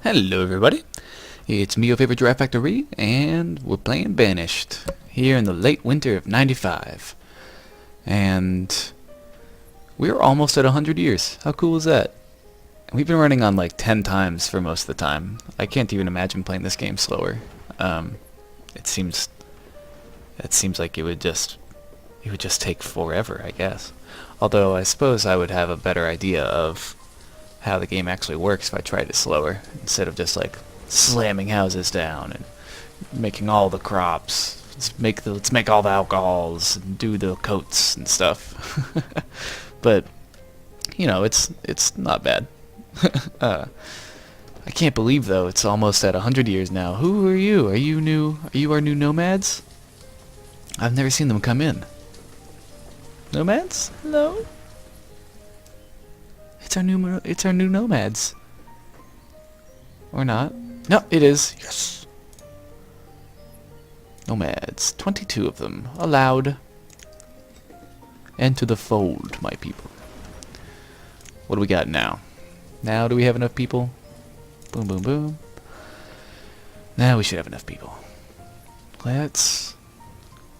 Hello everybody, it's me, your favorite Giraffe Factory, and we're playing Banished, here in the late winter of 95. And we're almost at 100 years. How cool is that? We've been running on like 10 times for most of the time. I can't even imagine playing this game slower. It seems like it would just take forever, I guess. Although I suppose I would have a better idea of how the game actually works if I tried it slower, instead of just like slamming houses down and making all the crops. Let's make all the alcohols and do the coats and stuff. But you know, it's not bad. I can't believe though it's almost at 100 years now. Who are you? Are you new? Are you our new nomads? I've never seen them come in. Nomads? Hello? It's our new nomads. Or not. No, it is. Yes. Nomads. 22 of them. Allowed. Enter the fold, my people. What do we got now? Now do we have enough people? Boom, boom, boom. Now we should have enough people. Let's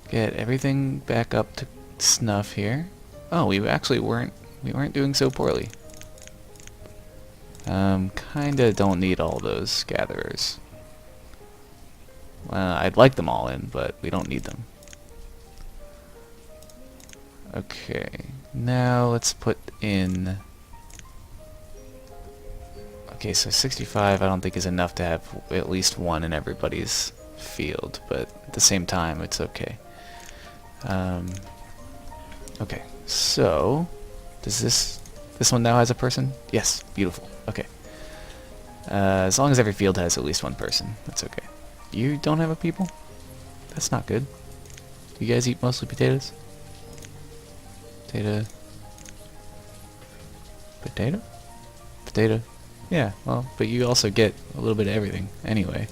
get everything back up to snuff here. Oh, we weren't doing so poorly. Kinda don't need all those gatherers. I'd like them all in, but we don't need them. Okay, now let's put in... Okay, so 65 I don't think is enough to have at least one in everybody's field, but at the same time it's okay. Okay, so does this one now has a person? Yes, beautiful. Okay. As long as every field has at least one person, that's okay. You don't have a people? That's not good. Do you guys eat mostly potatoes? Potato. Potato? Potato. Yeah, well, but you also get a little bit of everything anyway.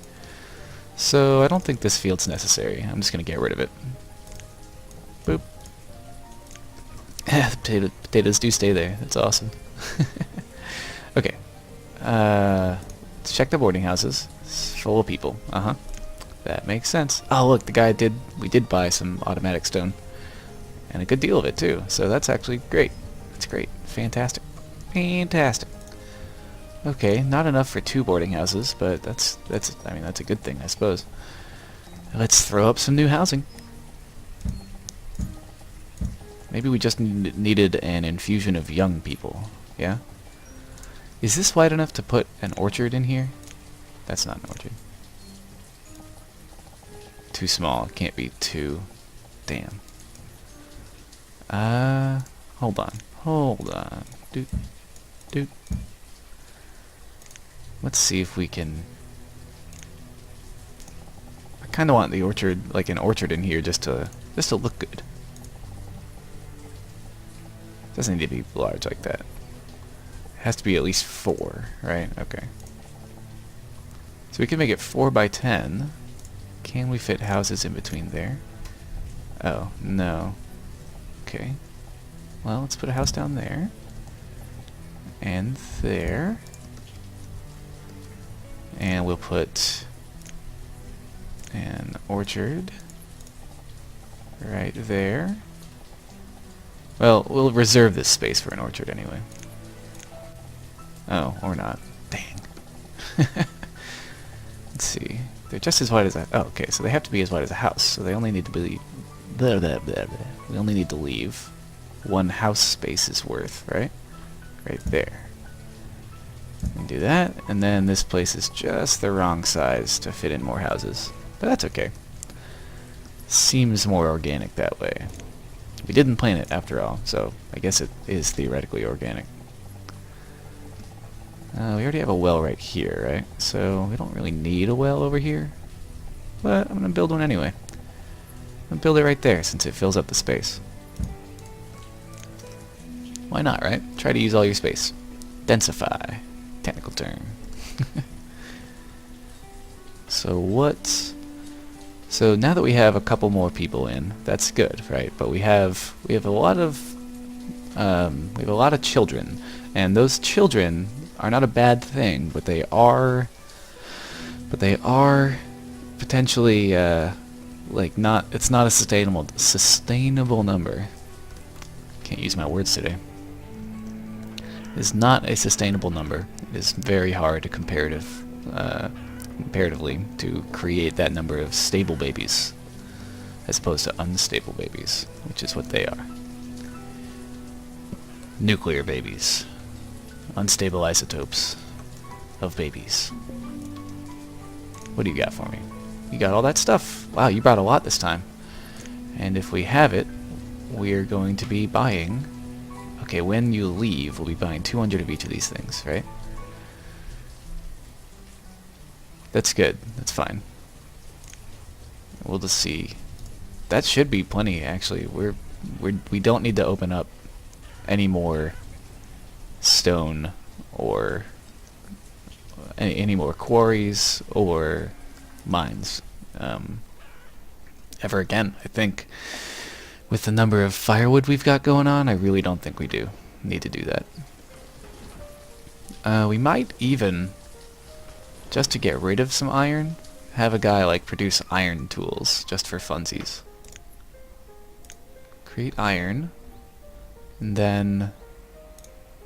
So I don't think this field's necessary. I'm just gonna get rid of it. Boop. The potatoes do stay there. That's awesome. Okay. Let's check the boarding houses. It's full of people. That makes sense. Oh look, we did buy some automatic stone. And a good deal of it too. So that's actually great. That's great. Fantastic. Fantastic. Okay, not enough for 2 boarding houses, but that's a good thing, I suppose. Let's throw up some new housing. Maybe we just needed an infusion of young people. Yeah? Is this wide enough to put an orchard in here? That's not an orchard. Too small. It can't be too... Damn. Hold on. Hold on. Doot. Doot. Let's see if we can... I kind of want the orchard, like an orchard in here, just to look good. Doesn't need to be large like that. It has to be at least 4, right? Okay. So we can make it 4 by 10. Can we fit houses in between there? Oh, no. Okay. Well, let's put a house down there. And there. And we'll put an orchard right there. Well, we'll reserve this space for an orchard anyway. Oh, or not. Dang. Let's see. They're just as wide as that. Oh, okay, so they have to be as wide as a house. So they only need to be... Blah, blah, blah, blah. We only need to leave 1 house space's worth, right? Right there. We can do that, and then this place is just the wrong size to fit in more houses. But that's okay. Seems more organic that way. We didn't plan it, after all, so I guess it is theoretically organic. We already have a well right here, right? So we don't really need a well over here. But I'm going to build one anyway. I'm going to build it right there, since it fills up the space. Why not, right? Try to use all your space. Densify. Technical term. So now that we have a couple more people in, that's good, right? But we have a lot of children, and those children are not a bad thing, but they are But they are potentially like not. It's not a sustainable number. Can't use my words today. Is not a sustainable number. It is very hard to comparatively to create that number of stable babies as opposed to unstable babies, which is what they are. Nuclear babies. Unstable isotopes of babies. What do you got for me? You got all that stuff. Wow, you brought a lot this time. And if we have it, we're going to be buying... Okay, when you leave, we'll be buying 200 of each of these things, right? That's good. That's fine. We'll just see. That should be plenty, actually. We don't need to open up any more stone or any more quarries or mines ever again. I think with the number of firewood we've got going on, I really don't think we do need to do that. We might even, just to get rid of some iron, have a guy like produce iron tools just for funsies. Create iron, and then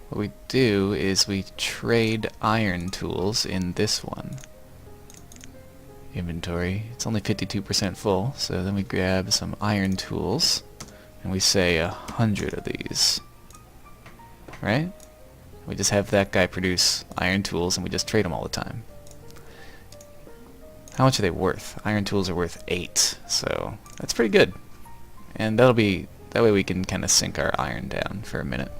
what we do is we trade iron tools in this one. Inventory. It's only 52% full, so then we grab some iron tools, and we say 100 of these. Right? We just have that guy produce iron tools, and we just trade them all the time. How much are they worth? Iron tools are worth 8, so that's pretty good. And that'll be... that way we can kind of sink our iron down for a minute.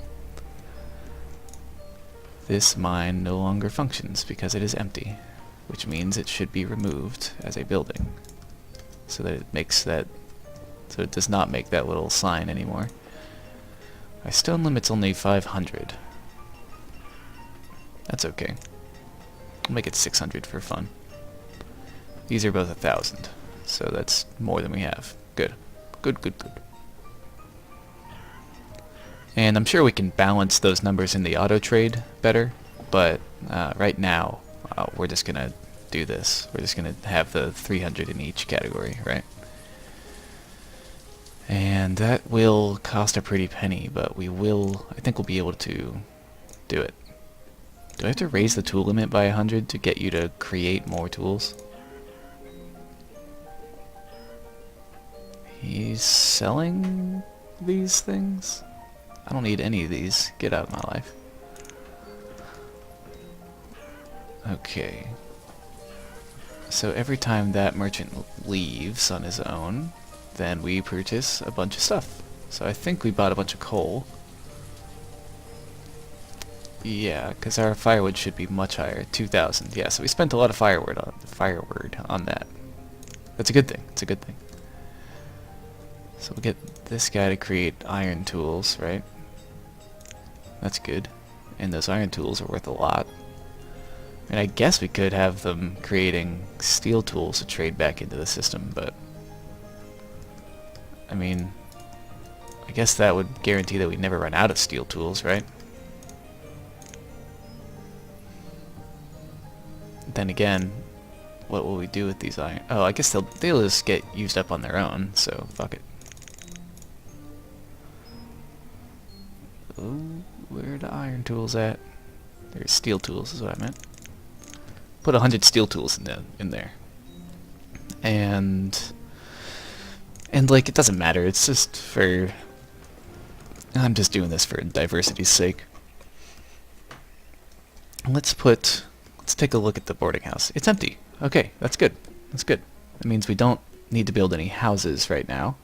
This mine no longer functions because it is empty, which means it should be removed as a building, so that it makes that... so it does not make that little sign anymore. Our stone limit's only 500. That's okay. We'll make it 600 for fun. These are both 1,000, so that's more than we have. Good. Good, good, good. And I'm sure we can balance those numbers in the auto trade better, but right now we're just gonna do this. We're just gonna have the 300 in each category, right? And that will cost a pretty penny, but we will, I think we'll be able to do it. Do I have to raise the tool limit by 100 to get you to create more tools? He's selling these things? I don't need any of these. Get out of my life. Okay. So every time that merchant leaves on his own, then we purchase a bunch of stuff. So I think we bought a bunch of coal. Yeah, because our firewood should be much higher. 2,000. Yeah, so we spent a lot of firewood on that. That's a good thing. It's a good thing. So we'll get this guy to create iron tools, right? That's good. And those iron tools are worth a lot. And I guess we could have them creating steel tools to trade back into the system, but... I mean... I guess that would guarantee that we never run out of steel tools, right? Then again, what will we do with these iron... Oh, I guess they'll just get used up on their own, so fuck it. Oh, where are the iron tools at? There's steel tools is what I meant. Put 100 steel tools in there. And like, it doesn't matter, it's just for... I'm just doing this for diversity's sake. Let's take a look at the boarding house. It's empty. Okay, that's good. That's good. That means we don't need to build any houses right now.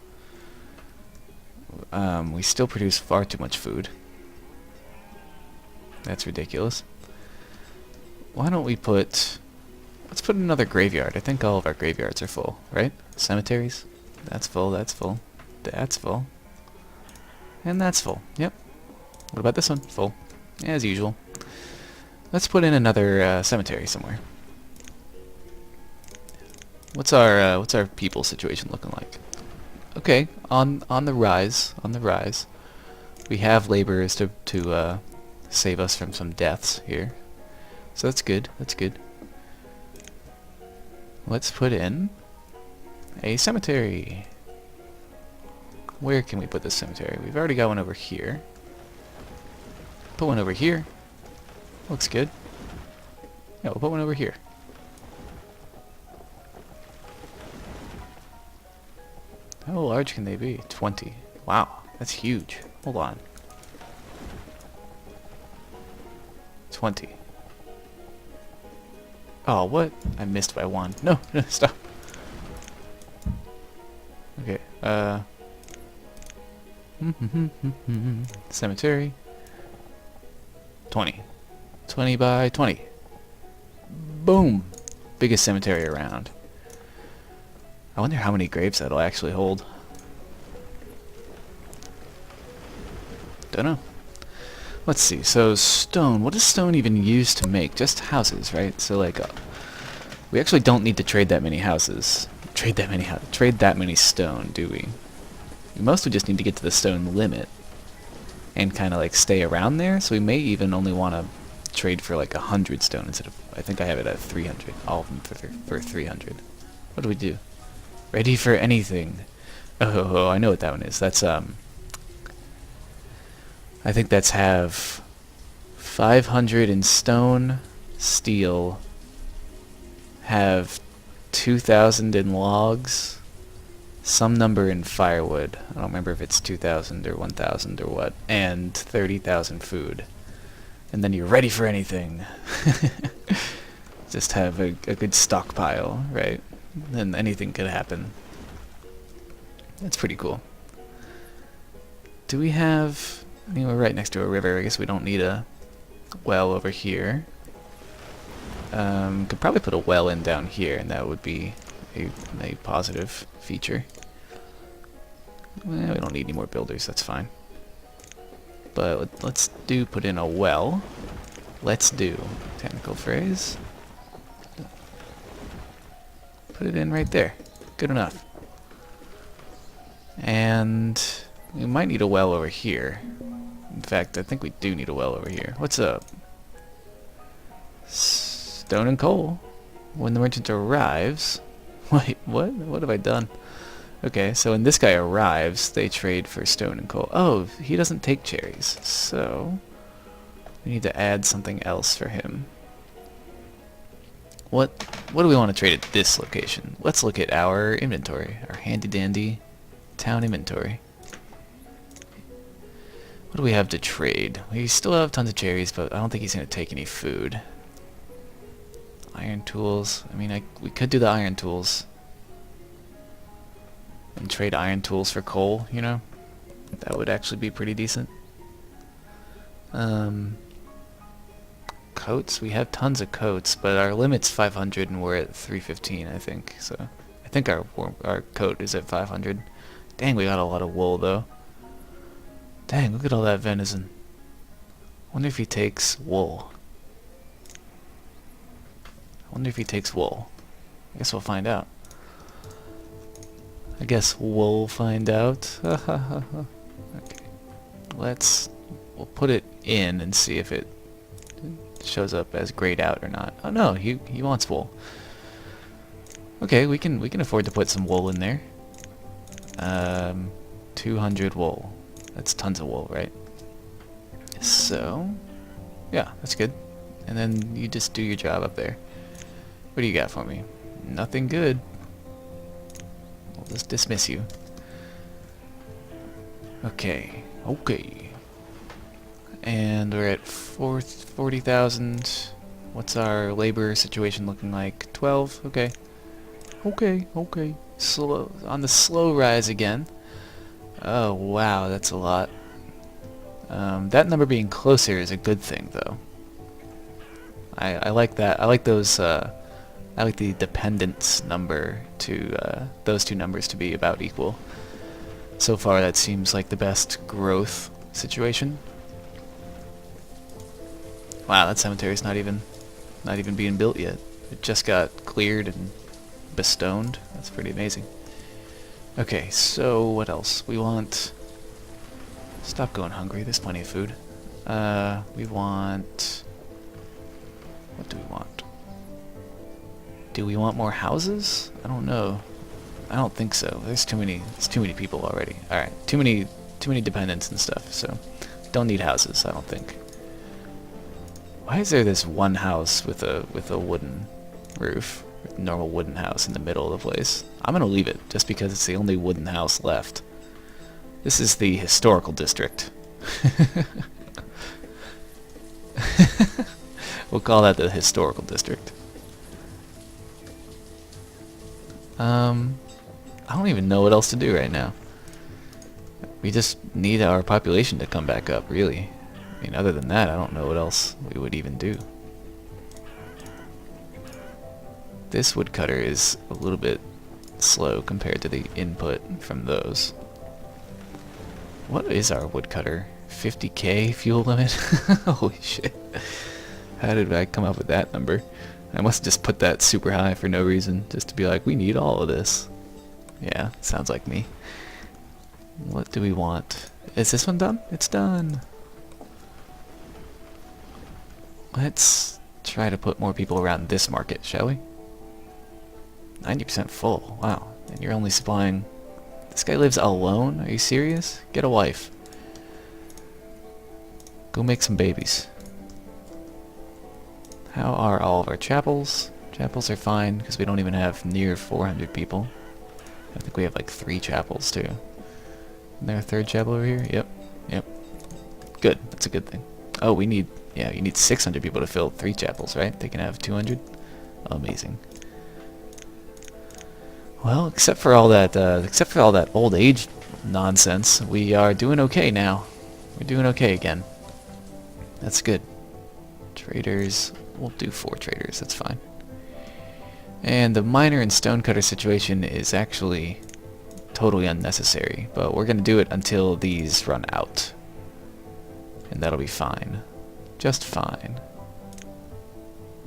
We still produce far too much food. That's ridiculous. Why don't we let's put another graveyard. I think all of our graveyards are full, right? Cemeteries? That's full, that's full. That's full. And that's full. Yep. What about this one? Full. As usual. Let's put in another cemetery somewhere. What's our people situation looking like? Okay, on the rise, on the rise. We have laborers to save us from some deaths here. So that's good, that's good. let's put in a cemetery. Where can we put this cemetery? We've already got one over here. Put one over here. Looks good. Yeah, we'll put one over here. How large can they be? 20. Wow, that's huge. Hold on. 20. Oh, what? I missed by one. No, no, stop. Okay, cemetery. 20. 20 by 20. Boom! Biggest cemetery around. I wonder how many graves that'll actually hold. Don't know. Let's see. So stone. What does stone even use to make? Just houses, right? So like, we actually don't need to trade that many houses. Trade that many stone, do we? We mostly just need to get to the stone limit and kind of like stay around there. So we may even only want to trade for like 100 stone instead of. I think I have it at 300. All of them for 300. What do we do? Ready for anything. Oh, I know what that one is. That's I think that's have 500 in stone, steel, have 2,000 in logs, some number in firewood. I don't remember if it's 2,000 or 1,000 or what, and 30,000 food. And then you're ready for anything. Just have a good stockpile, right? Then anything could happen. That's pretty cool. Do we have... I mean, we're right next to a river. I guess we don't need a well over here. Could probably put a well in down here, and that would be a positive feature. Well, we don't need any more builders. That's fine. But let's put in a well. Let's do technical phrase. Put it in right there. Good enough. And we might need a well over here. In fact, I think we do need a well over here. What's up? Stone and coal. When the merchant arrives... Wait, what? What have I done? Okay, so when this guy arrives, they trade for stone and coal. Oh, he doesn't take cherries, so... we need to add something else for him. What do we want to trade at this location? Let's look at our inventory. Our handy-dandy town inventory. What do we have to trade? We still have tons of cherries, but I don't think he's going to take any food. Iron tools. I mean, we could do the iron tools. And trade iron tools for coal, you know? That would actually be pretty decent. Coats. We have tons of coats, but our limit's 500 and we're at 315, I think. So I think our coat is at 500. Dang, we got a lot of wool, though. Dang, look at all that venison. Wonder if he takes wool. I wonder if he takes wool. I guess we'll find out. I guess we'll find out. Okay. We'll put it in and see if it shows up as grayed out or not. Oh no, he wants wool. Okay, we can afford to put some wool in there. 200 wool. That's tons of wool, right? So, yeah, that's good. And then you just do your job up there. What do you got for me? Nothing good. We'll just dismiss you. Okay. Okay. And we're at 40,000. What's our labor situation looking like? 12? Okay. Okay, okay. Slow, on the slow rise again. Oh, wow, that's a lot. That number being closer is a good thing, though. I like that. I like those, I like the dependence number to, those two numbers to be about equal. So far, that seems like the best growth situation. Wow, that cemetery's not even being built yet. It just got cleared and bestowed. That's pretty amazing. Okay, so what else? We want... Stop going hungry, there's plenty of food. We want... What do we want? Do we want more houses? I don't know. I don't think so. There's too many people already. Alright, too many dependents and stuff, so don't need houses, I don't think. Why is there this one house with a wooden roof? Normal wooden house in the middle of the place. I'm gonna leave it just because it's the only wooden house left. This is the historical district. We'll call that the historical district. I don't even know what else to do right now. We just need our population to come back up, really. I mean, other than that, I don't know what else we would even do. This woodcutter is a little bit slow compared to the input from those. What is our woodcutter? 50k fuel limit? Holy shit. How did I come up with that number? I must just put that super high for no reason, just to be like, we need all of this. Yeah, sounds like me. What do we want? Is this one done? It's done. Let's try to put more people around this market, shall we? 90% full. Wow. And you're only supplying... This guy lives alone? Are you serious? Get a wife. Go make some babies. How are all of our chapels? Chapels are fine, because we don't even have near 400 people. I think we have like 3 chapels, too. Isn't there a 3rd chapel over here? Yep. Yep. Good. That's a good thing. Oh, we need... Yeah, you need 600 people to fill 3 chapels, right? They can have 200? Amazing. Well, except for all that old age nonsense, we are doing okay now. We're doing okay again. That's good. Traders, we'll do 4 traders, that's fine. And the miner and stonecutter situation is actually totally unnecessary, but we're gonna do it until these run out. And that'll be fine. Just fine.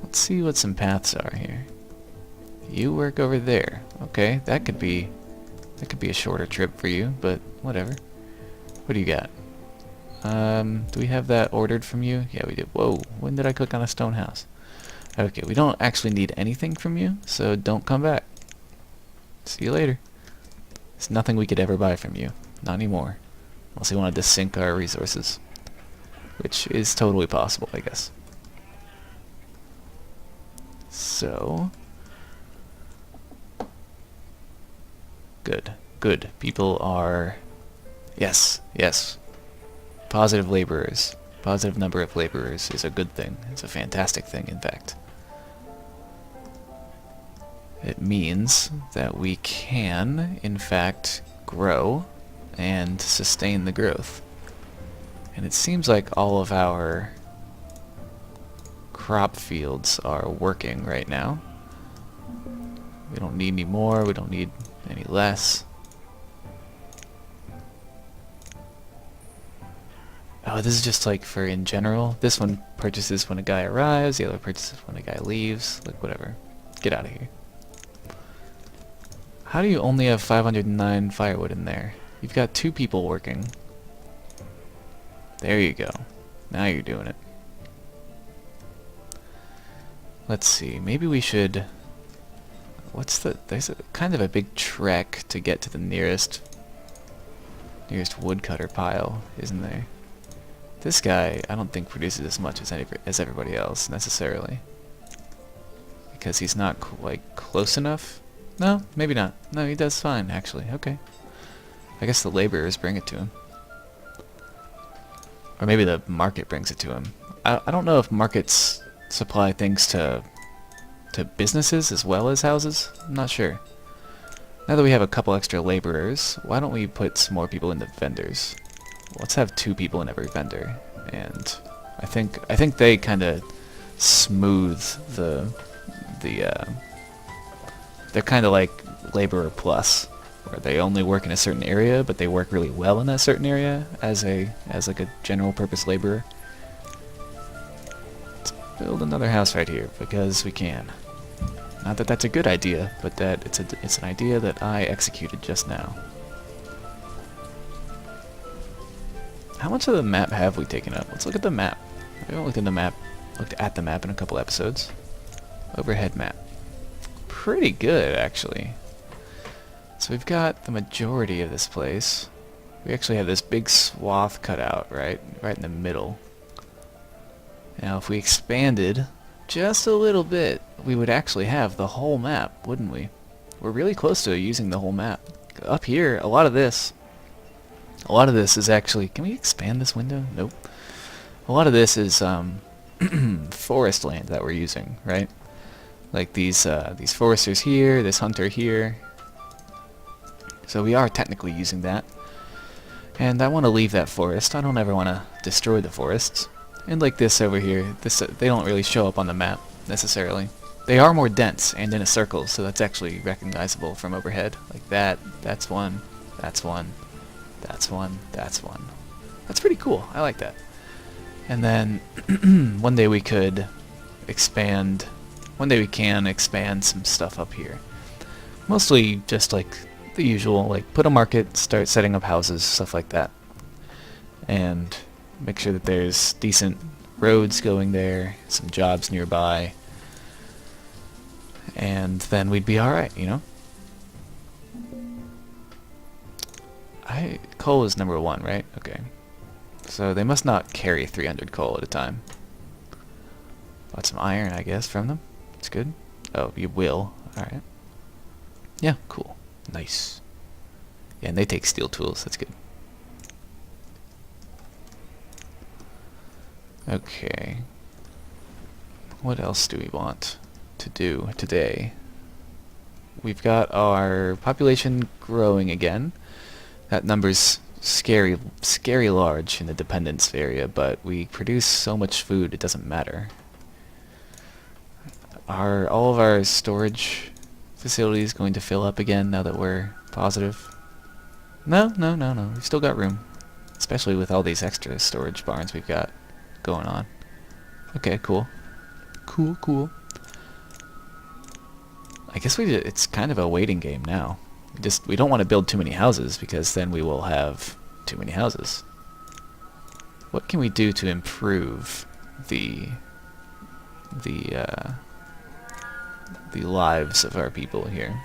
Let's see what some paths are here. You work over there. Okay, that could be a shorter trip for you, but whatever. What do you got? Do we have that ordered from you? Yeah, we do. Whoa, when did I click on a stone house? Okay, we don't actually need anything from you, so don't come back. See you later. There's nothing we could ever buy from you. Not anymore. Unless you wanted to sink our resources. Which is totally possible, I guess. So... Good. Good. People are... Yes. Yes. Positive laborers. Positive number of laborers is a good thing. It's a fantastic thing, in fact. It means that we can, in fact, grow and sustain the growth. And it seems like all of our crop fields are working right now. We don't need any more, we don't need any less. Oh, this is just like for in general. This one purchases when a guy arrives, the other purchases when a guy leaves. Like, whatever. Get out of here. How do you only have 509 firewood in there? You've got 2 people working. There you go. Now you're doing it. Let's see. Maybe we should... There's kind of a big trek to get to the nearest woodcutter pile, isn't there? This guy, I don't think produces as much as everybody else, necessarily. Because he's not quite close enough? No, maybe not. No, he does fine, actually. Okay. I guess the laborers bring it to him. Or maybe the market brings it to him. I don't know if markets supply things to businesses as well as houses. I'm not sure. Now that we have a couple extra laborers, why don't we put some more people into vendors? Let's have 2 people in every vendor, and I think they kind of smooth they're kind of like laborer plus, where they only work in a certain area, but they work really well in that certain area as like a general purpose laborer. Let's build another house right here because we can. Not that that's a good idea, but that it's an idea that I executed just now. How much of the map have we taken up? Let's look at the map. We haven't looked at the map in a couple episodes. Overhead map. pretty good, actually. So we've got the majority of this place. We actually have this big swath cut out, right in the middle. Now if we expanded just a little bit, we would actually have the whole map, wouldn't we? We're really close to using the whole map. Up here, a lot of this is actually... Can we expand this window? Nope. A lot of this is forest land that we're using, right? Like these foresters here, this hunter here. So we are technically using that. And I want to leave that forest. I don't ever want to destroy the forests. And like this over here, they don't really show up on the map necessarily. They are more dense and in a circle, so that's actually recognizable from overhead. Like that, that's one, that's one, that's one, that's one. That's pretty cool. I like that. And then one day we can expand some stuff up here. Mostly just like the usual, like put a market, start setting up houses, stuff like that. And make sure that there's decent roads going there, some jobs nearby. And then we'd be alright, you know? Coal is number 1, right? Okay. So they must not carry 300 coal at a time. Got some iron, I guess, from them. That's good. Oh, you will. Alright. Yeah, cool. Nice. Yeah, and they take steel tools. That's good. Okay. What else do we want to do today? We've got our population growing again. That number's scary large in the dependence area, but we produce so much food it doesn't matter. Are all of our storage facilities going to fill up again now that we're positive? No. We've still got room, especially with all these extra storage barns we've got going on. Okay, cool. Cool. I guess it's kind of a waiting game now. We don't want to build too many houses because then we will have too many houses. What can we do to improve the lives of our people here?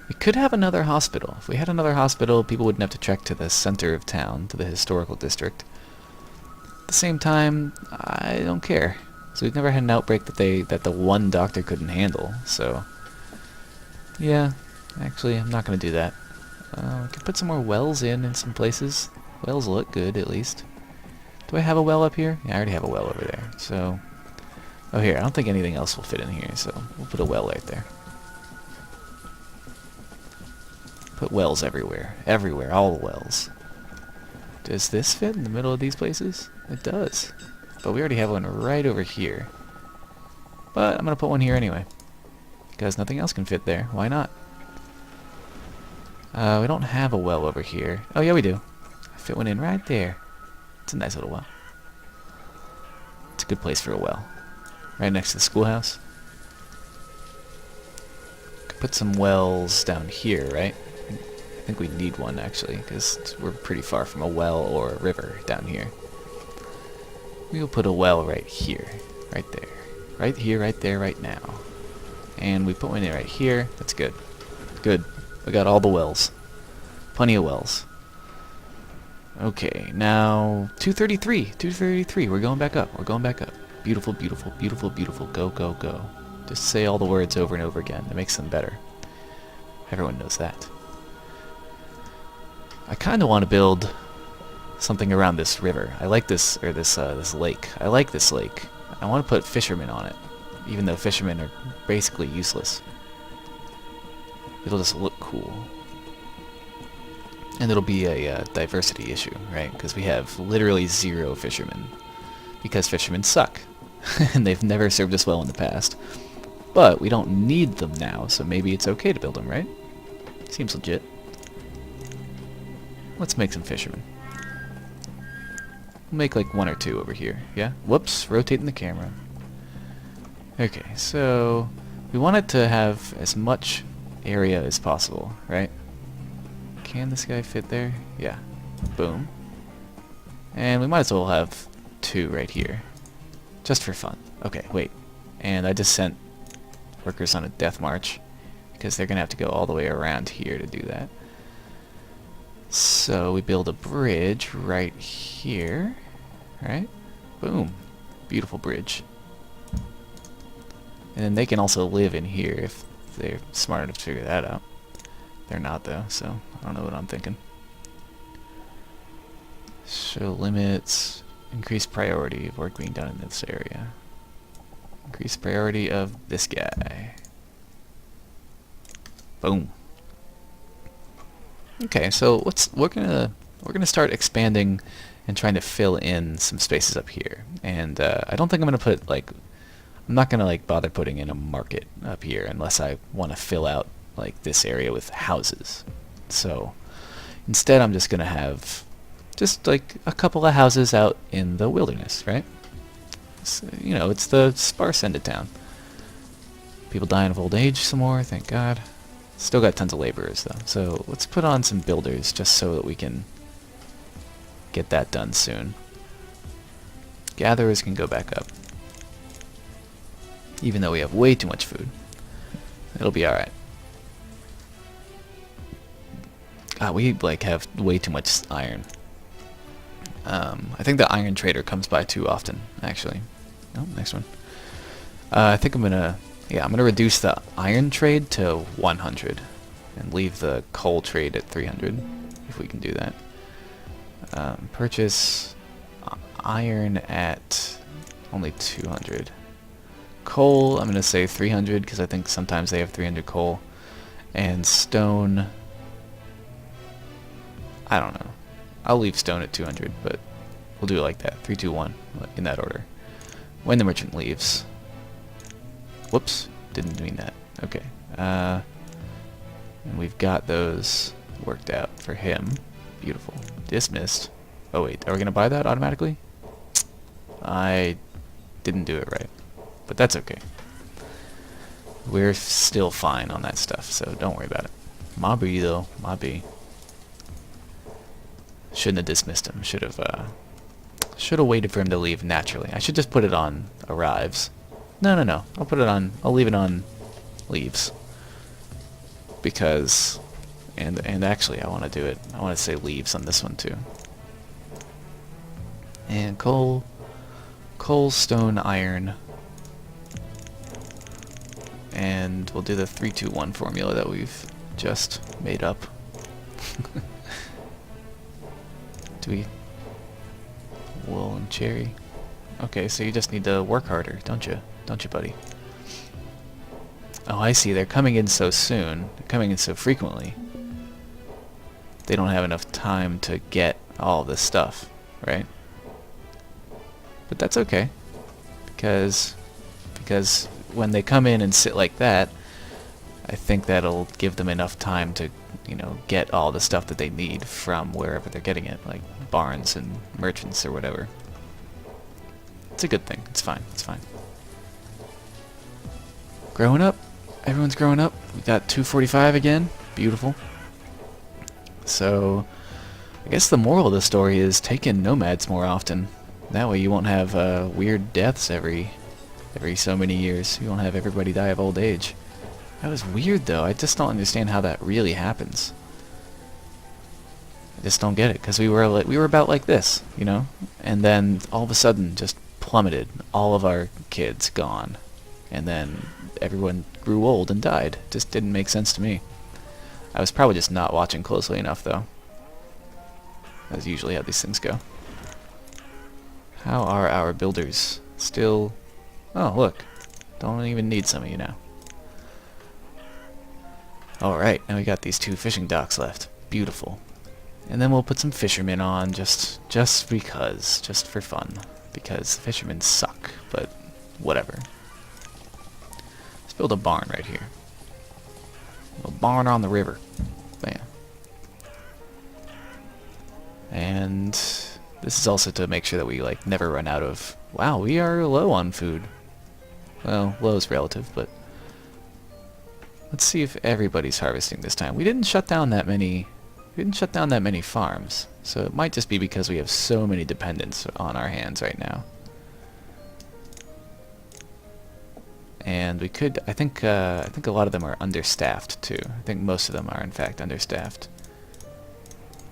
We could have another hospital. If we had another hospital, people wouldn't have to trek to the center of town, to the historical district. At the same time, I don't care. So we've never had an outbreak that the one doctor couldn't handle. So yeah, actually, I'm not going to do that. We could put some more wells in some places. Wells look good, at least. Do I have a well up here? Yeah, I already have a well over there. So, oh here, I don't think anything else will fit in here, so we'll put a well right there. Put wells everywhere. Everywhere, all the wells. Does this fit in the middle of these places? It does. But we already have one right over here. But I'm going to put one here anyway. Because nothing else can fit there. Why not? We don't have a well over here. Oh yeah, we do. I fit one in right there. It's a nice little well. It's a good place for a well. Right next to the schoolhouse. Could put some wells down here, right? I think we need one actually, because we're pretty far from a well or a river down here. We'll put a well right here. Right there. Right here, right there, right now. And we put one in right here. That's good. Good. We got all the wells. Plenty of wells. Okay, now 233. 233. We're going back up. We're going back up. Beautiful, beautiful, beautiful, beautiful. Go, go, go. Just say all the words over and over again. It makes them better. Everyone knows that. I kind of want to build something around this river. I like this, or this lake. I like this lake. I want to put fishermen on it, even though fishermen are basically useless. It'll just look cool. And it'll be a diversity issue, right? Because we have literally 0 fishermen. Because fishermen suck. And they've never served us well in the past. But we don't need them now, so maybe it's okay to build them, right? Seems legit. Let's make some fishermen. We'll make like 1 or 2 over here, yeah? Whoops, rotating the camera. Okay, so we want it to have as much area as possible, right? Can this guy fit there? Yeah. Boom. And we might as well have 2 right here. Just for fun. Okay, wait. And I just sent workers on a death march, because they're gonna have to go all the way around here to do that. So we build a bridge right here, right? Boom. Beautiful bridge. And then they can also live in here if they're smart enough to figure that out. They're not though, so I don't know what I'm thinking. Show limits. Increase priority of work being done in this area. Increase priority of this guy. Boom. Okay, so we're gonna start expanding and trying to fill in some spaces up here. And I don't think I'm gonna put like, I'm not gonna like bother putting in a market up here unless I want to fill out like this area with houses. So instead, I'm just gonna have just like a couple of houses out in the wilderness, right? So, you know, it's the sparse end of town. People dying of old age some more, thank God. Still got tons of laborers though, so let's put on some builders just so that we can get that done soon. Gatherers can go back up. Even though we have way too much food. It'll be alright. God, we like have way too much iron. I think the iron trader comes by too often, actually. Oh, next one. I think I'm gonna reduce the iron trade to 100 and leave the coal trade at 300, if we can do that. Purchase iron at only 200. Coal, I'm gonna say 300 because I think sometimes they have 300 coal. And stone, I don't know. I'll leave stone at 200, but we'll do it like that. 3, 2, 1, in that order. When the merchant leaves. Whoops, didn't mean that. Okay. And we've got those worked out for him. Beautiful. Dismissed. Oh wait, are we gonna buy that automatically? I didn't do it right. But that's okay. We're still fine on that stuff, so don't worry about it. Mobby though, Mobby. Shouldn't have dismissed him. Should have waited for him to leave naturally. I should just put it on arrives. No. I'll leave it on leaves. Because and actually I want to do it. I want to say leaves on this one too. And coal, stone, iron. And we'll do the 3, 2, 1 formula that we've just made up. Wool and cherry. Okay, so you just need to work harder, don't you? Don't you, buddy? Oh, I see. They're coming in so soon. They're coming in so frequently. They don't have enough time to get all this stuff, right? But that's okay. Because when they come in and sit like that, I think that'll give them enough time to, you know, get all the stuff that they need from wherever they're getting it, like barns and merchants or whatever. It's a good thing. It's fine. It's fine. Growing up. Everyone's growing up. We got 245 again. Beautiful. So, I guess the moral of the story is take in nomads more often. That way you won't have weird deaths every so many years. You won't have everybody die of old age. That was weird though. I just don't understand how that really happens. I just don't get it, because we were about like this, you know, and then all of a sudden just plummeted. All of our kids gone, and then everyone grew old and died. Just didn't make sense to me. I was probably just not watching closely enough though. That's usually how these things go. How are our builders? Still... Oh, look. Don't even need some of you now. Alright, now we got these 2 fishing docks left. Beautiful. And then we'll put some fishermen on, just because. Just for fun. Because fishermen suck, but whatever. Let's build a barn right here. A barn on the river. Bam. And this is also to make sure that we like never run out of... Wow, we are low on food. Well, low is relative, but... Let's see if everybody's harvesting this time. We didn't shut down that many farms, so it might just be because we have so many dependents on our hands right now. and we could, I think a lot of them are understaffed too. I think most of them are in fact understaffed,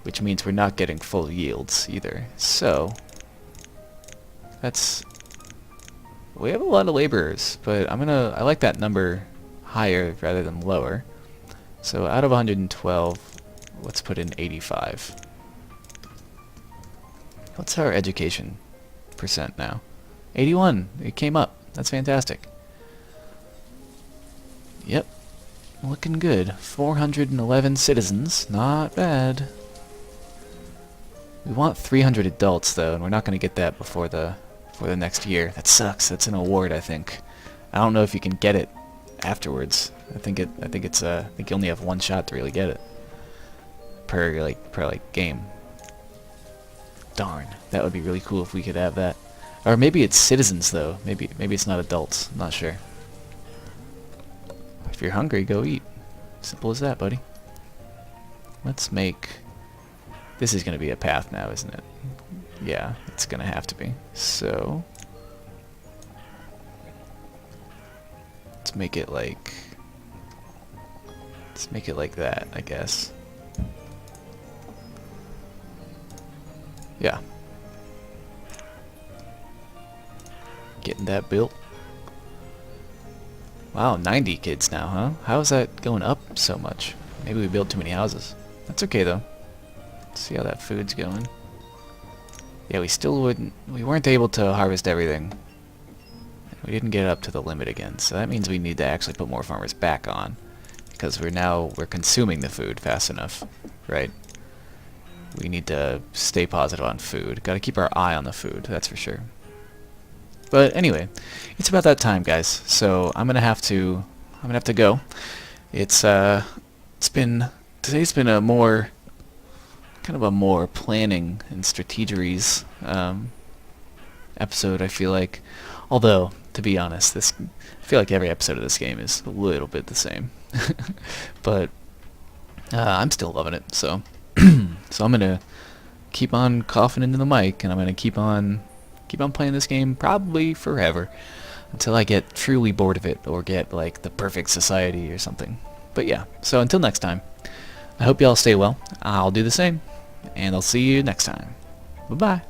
which means we're not getting full yields either. So that's, we have a lot of laborers, but I like that number higher rather than lower. So out of 112, let's put in 85. What's our education percent now? 81. It came up. That's fantastic. Yep. Looking good. 411 citizens. Not bad. We want 300 adults though, and we're not going to get that before the next year. That sucks. That's an award, I think. I don't know if you can get it afterwards. I think you only have one shot to really get it per game. Darn, that would be really cool if we could have that. Or maybe it's citizens though. Maybe it's not adults. I'm not sure. If you're hungry, go eat. Simple as that, buddy. Let's make... This is going to be a path now, isn't it? Yeah, it's going to have to be. So... let's make it like that, I guess. Yeah. Getting that built. Wow, 90 kids now, huh? How is that going up so much? Maybe we built too many houses. That's okay though. Let's see how that food's going. Yeah, we weren't able to harvest everything. We didn't get up to the limit again, so that means we need to actually put more farmers back on, because we're consuming the food fast enough, right? We need to stay positive on food. Got to keep our eye on the food, that's for sure. But anyway, it's about that time, guys. So I'm gonna have to go. Today's been a more planning and strategeries episode, I feel like. Although, to be honest, I feel like every episode of this game is a little bit the same. But I'm still loving it, so so I'm gonna keep on coughing into the mic, and I'm gonna keep on playing this game probably forever until I get truly bored of it or get like the perfect society or something. But yeah, so until next time, I hope y'all stay well. I'll do the same, and I'll see you next time. Bye bye.